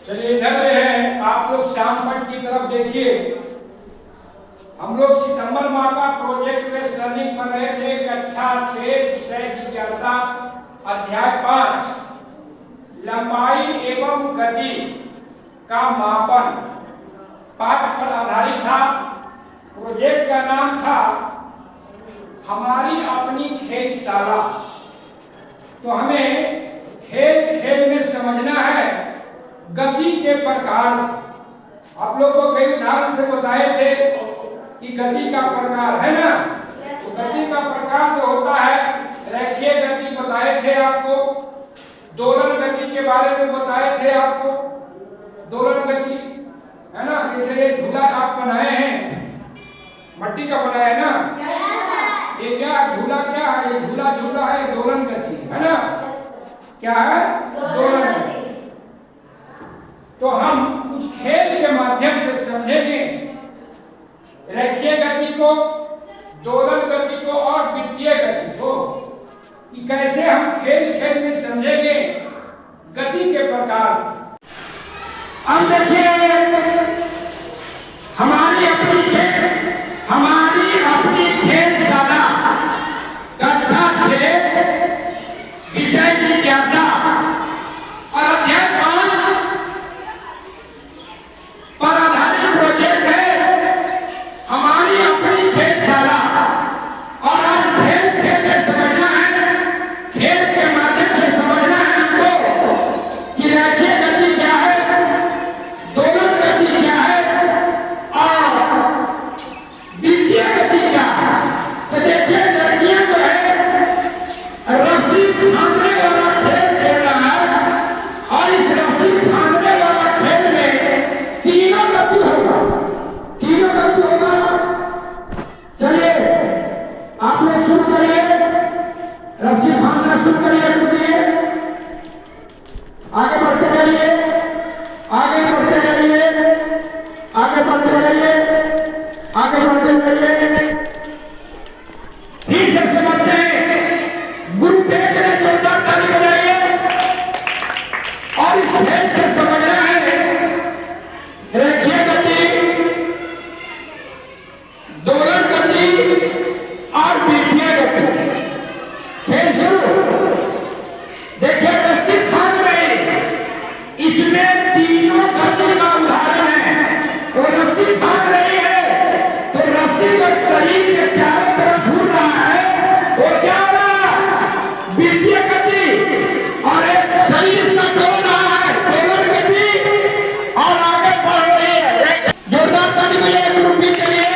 चलिए इधर है, आप लोग श्यामपट की तरफ देखिए। हम लोग सितंबर माह का प्रोजेक्ट बेस्ड लर्निंग कर रहे थे। कक्षा 6 विषय जिज्ञासा अध्याय 5 लंबाई एवं गति का मापन पाठ पर आधारित था। प्रोजेक्ट का नाम था हमारी अपनी खेलशाला। तो हमें खेल खेल में समझना है गति के प्रकार। आप लोग को कई उदाहरण से बताए थे कि गति का प्रकार है ना। तो गति का प्रकार जो होता है, रेखीय गति बताए थे आपको, दोलन गति के बारे में बताए थे आपको। दोलन गति है ना, जैसे ये झूला आप बनाए हैं, मट्टी का बनाया है ना। ये क्या झूला क्या है? ये झूला झूला है, दोलन गति है ना। क्या है? दोलन गति। तो हम कुछ खेल के माध्यम से समझेंगे रेखीय गति को, दोलन गति को और वृत्तीय गति को, कि कैसे हम खेल खेल में समझेंगे गति के प्रकार। अब देखिए, हमारी अपनी खेलशाला कक्षा 6 विषय जिज्ञासा और अध्याय 5 पर आधारित प्रोजेक्ट है हमारी अपनी खेलशाला। और आज खेल खेल में समझना है, खेल के माध्यम से समझना है हमको कि रेखीय गति क्या है, दोलन गति क्या है और वृत्तीय गति क्या है। तो देखिए, लड़कियां जो है रस्सी फांदने वाला खेल खेल रहा है और इस रस्सी फांदने वाला खेल में तीनों गति होगा। चलिए आप लोग शुरू करिए, रस्सी फांदना शुरू करिए। कूदिए, आगे बढ़ते जाइए, आगे बढ़ते जाइए, आगे बढ़ते जाइए, आगे बढ़ते जाइए। ठीक से समझते हैं, गुरु देख रहे जोरदार ताली बजाइए। और इस खेल से समझना है रेखीय गति, दोलन गति और वृत्तीय गति। खेल शुरू। देखिए, रस्सी फांद रही, इसमें तीनों गति का उदाहरण है। तो रस्सी फांद रही है तो रस्सी को शरीर के चारों तरफ घूम रहा है, वो क्या रहा? वृत्तीय गति। और एक शरीर का डोल रहा है, दोलन गति, और आगे बढ़ रही है। जोरदार ताली बजाइए गुरु के लिए।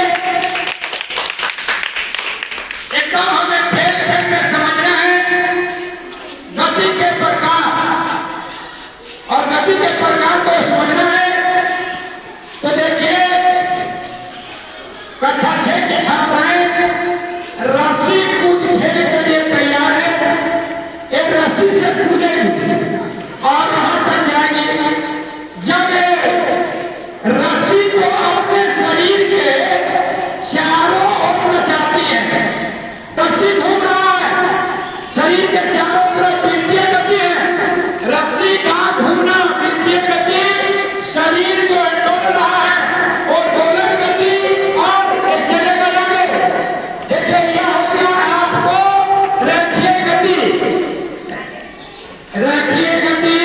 एकदम हमें खेल खेल में समझना है गति के प्रकार, और गति के प्रकार को समझना है। तो देखिए, कक्षा 6 के छात्र हैं, रस्सी कूद खेलने के लिए तैयार है। एक रस्सी से कूदेंगे और वहां तक जाएंगे। जब रस्सी को अपने शरीर के चारों ओर नचाती है, रस्सी घूम रहा है, शरीर के चारों तरफ वृत्तीय गति है। रस्सी का घूमना वृत्तीय गति, शरीर जो डोल रहा है वो दोलन गति। और एक चलेगा आगे। देखिए, यह हो गया आपको रेखीय गति। रेखीय गति